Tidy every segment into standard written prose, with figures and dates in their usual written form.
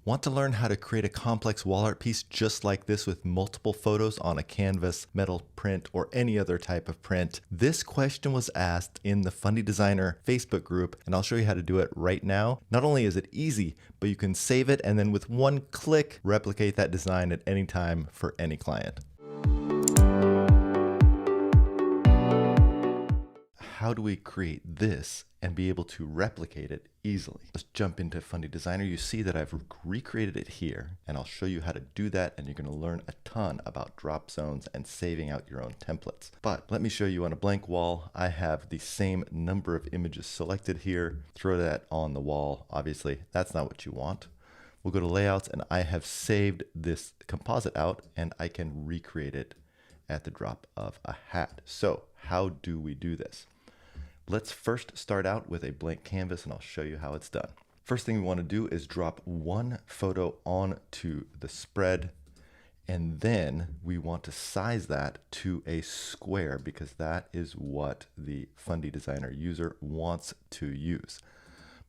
Want to learn how to create a complex wall art piece just like this with multiple photos on a canvas, metal print, or any other type of print? This question was asked in the Fundy Designer Facebook group, and I'll show you how to do it right now. Not only is it easy, but you can save it and then with one click, replicate that design at any time for any client. How do we create this and be able to replicate it easily? Let's jump into Fundy Designer. You see that I've recreated it here, and I'll show you how to do that, and you're going to learn a ton about drop zones and saving out your own templates. But let me show you on a blank wall. I have the same number of images selected here. Throw that on the wall. Obviously, that's not what you want. We'll go to layouts, and I have saved this composite out, and I can recreate it at the drop of a hat. So how do we do this? Let's first start out with a blank canvas, and I'll show you how it's done. First thing we want to do is drop one photo onto the spread, and then we want to size that to a square because that is what the Fundy Designer user wants to use.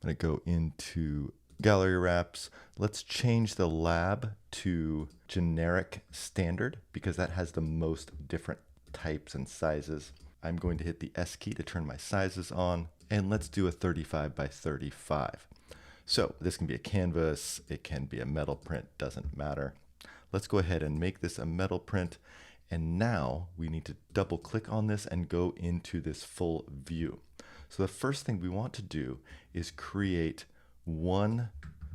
I'm going to go into gallery wraps. Let's change the lab to generic standard because that has the most different types and sizes. I'm going to hit the S key to turn my sizes on, and let's do a 35 by 35. So this can be a canvas, it can be a metal print, doesn't matter. Let's go ahead and make this a metal print, and now we need to double click on this and go into this full view. So the first thing we want to do is create one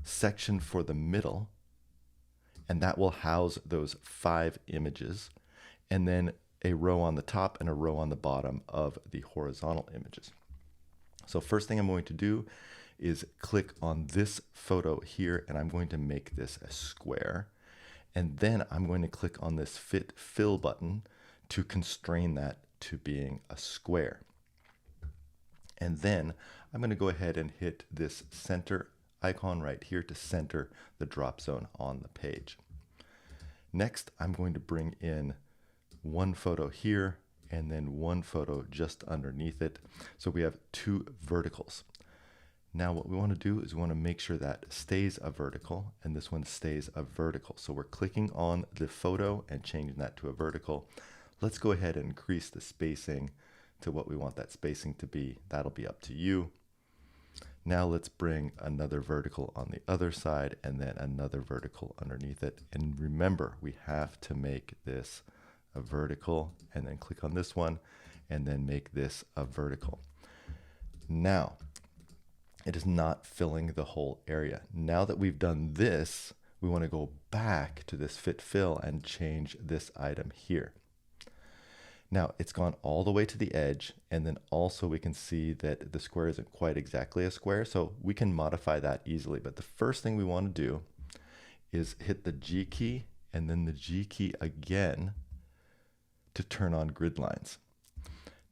section for the middle, and that will house those 5 images, and then a row on the top and a row on the bottom of the horizontal images. So first thing I'm going to do is click on this photo here, and I'm going to make this a square. And then I'm going to click on this Fit Fill button to constrain that to being a square. And then I'm going to go ahead and hit this center icon right here to center the drop zone on the page. Next, I'm going to bring in one photo here and then one photo just underneath it. So we have 2 verticals. Now what we want to do is we want to make sure that stays a vertical and this one stays a vertical. So we're clicking on the photo and changing that to a vertical. Let's go ahead and increase the spacing to what we want that spacing to be. That'll be up to you. Now let's bring another vertical on the other side and then another vertical underneath it. And remember, we have to make this a vertical, and then click on this one and then make this a vertical. Now it is not filling the whole area. Now that we've done this, we want to go back to this Fit Fill and change this item here. Now it's gone all the way to the edge, and then also we can see that the square isn't quite exactly a square, so we can modify that easily. But the first thing we want to do is hit the G key and then the G key again to turn on grid lines.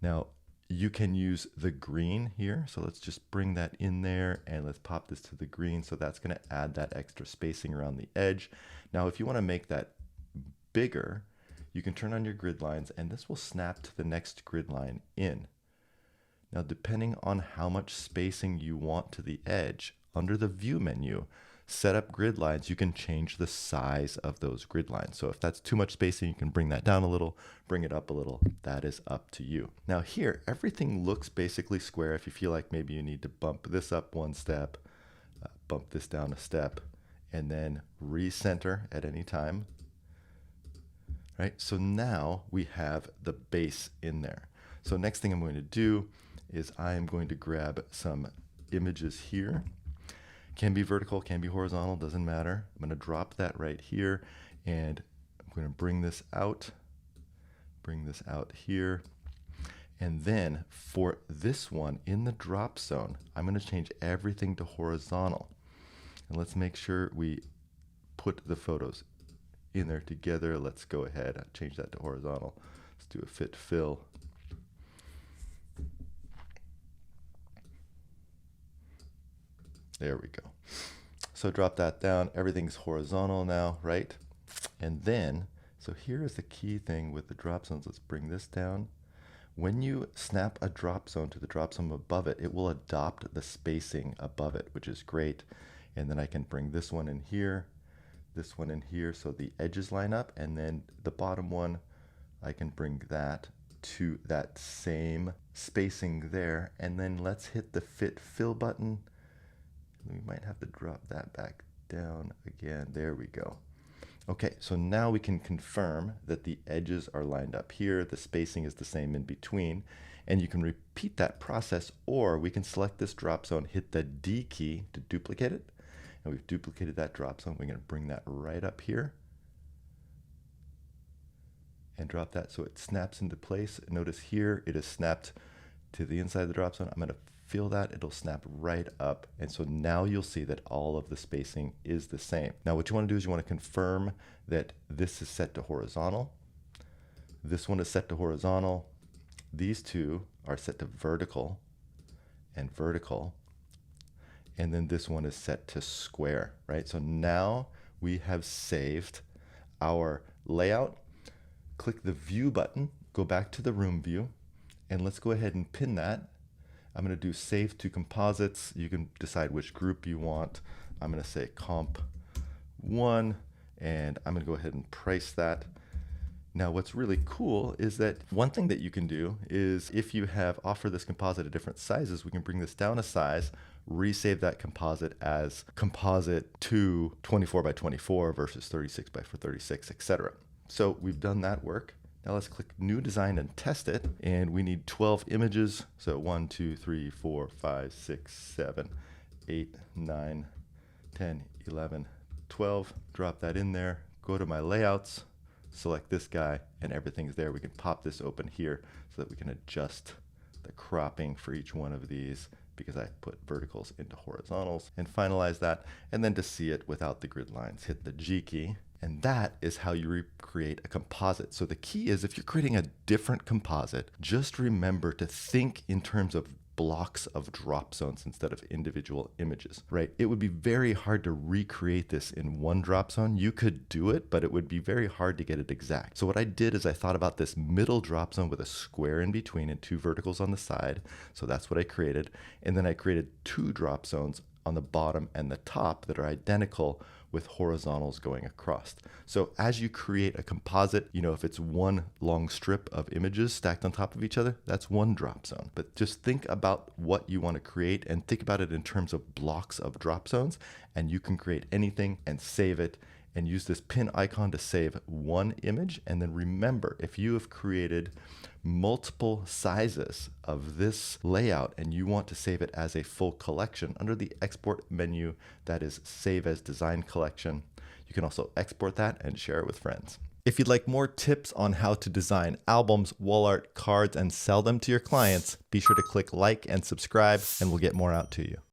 Now you can use the green here, so let's just bring that in there and let's pop this to the green. So that's going to add that extra spacing around the edge. Now if you want to make that bigger, you can turn on your grid lines and this will snap to the next grid line in. Now depending on how much spacing you want to the edge, under the view menu, set up grid lines, you can change the size of those grid lines. So if that's too much spacing, you can bring that down a little, bring it up a little. That is up to you. Now here, everything looks basically square. If you feel like maybe you need to bump this up one step, bump this down a step, and then recenter at any time. Right? So now we have the base in there. So next thing I'm going to do is I am going to grab some images here. Can be vertical, can be horizontal, doesn't matter. I'm going to drop that right here, and I'm going to bring this out here. And then for this one in the drop zone, I'm going to change everything to horizontal. And let's make sure we put the photos in there together. Let's go ahead and change that to horizontal. Let's do a Fit Fill. There we go. So drop that down. Everything's horizontal now, right? And then, so here is the key thing with the drop zones. Let's bring this down. When you snap a drop zone to the drop zone above it, it will adopt the spacing above it, which is great. And then I can bring this one in here, this one in here, so the edges line up. And then the bottom one, I can bring that to that same spacing there. And then let's hit the fit fill button. We might have to drop that back down again. There we go. Okay, so now we can confirm that the edges are lined up here. The spacing is the same in between. And you can repeat that process, or we can select this drop zone, hit the D key to duplicate it. And we've duplicated that drop zone. We're going to bring that right up here and drop that so it snaps into place. Notice here it is snapped to the inside of the drop zone. I'm going to fill that. It'll snap right up. And so now you'll see that all of the spacing is the same. Now what you want to do is you want to confirm that this is set to horizontal. This one is set to horizontal. These two are set to vertical and vertical. And then this one is set to square, right? So now we have saved our layout. Click the view button, go back to the room view, and let's go ahead and pin that. I'm going to do save to composites. You can decide which group you want. I'm going to say comp 1, and I'm going to go ahead and price that. Now what's really cool is that one thing that you can do is if you have offered this composite at different sizes, we can bring this down a size, resave that composite as composite 2 24 by 24 versus 36 by 36, etc. So we've done that work. Now let's click new design and test it. And we need 12 images. So 1, 2, 3, 4, 5, 6, 7, 8, 9, 10, 11, 12. Drop that in there. Go to my layouts, select this guy, and everything's there. We can pop this open here so that we can adjust the cropping for each one of these because I put verticals into horizontals, and finalize that. And then to see it without the grid lines, hit the G key. And that is how you recreate a composite. So the key is if you're creating a different composite, just remember to think in terms of blocks of drop zones instead of individual images, right? It would be very hard to recreate this in one drop zone. You could do it, but it would be very hard to get it exact. So what I did is I thought about this middle drop zone with a square in between and 2 verticals on the side. So that's what I created. And then I created 2 drop zones on the bottom and the top that are identical with horizontals going across. So as you create a composite, you know, if it's one long strip of images stacked on top of each other, that's one drop zone. But just think about what you want to create and think about it in terms of blocks of drop zones, and you can create anything and save it and use this pin icon to save one image. And then remember, if you have created multiple sizes of this layout and you want to save it as a full collection, under the export menu that is save as design collection, you can also export that and share it with friends. If you'd like more tips on how to design albums, wall art, cards, and sell them to your clients, be sure to click like and subscribe, and we'll get more out to you.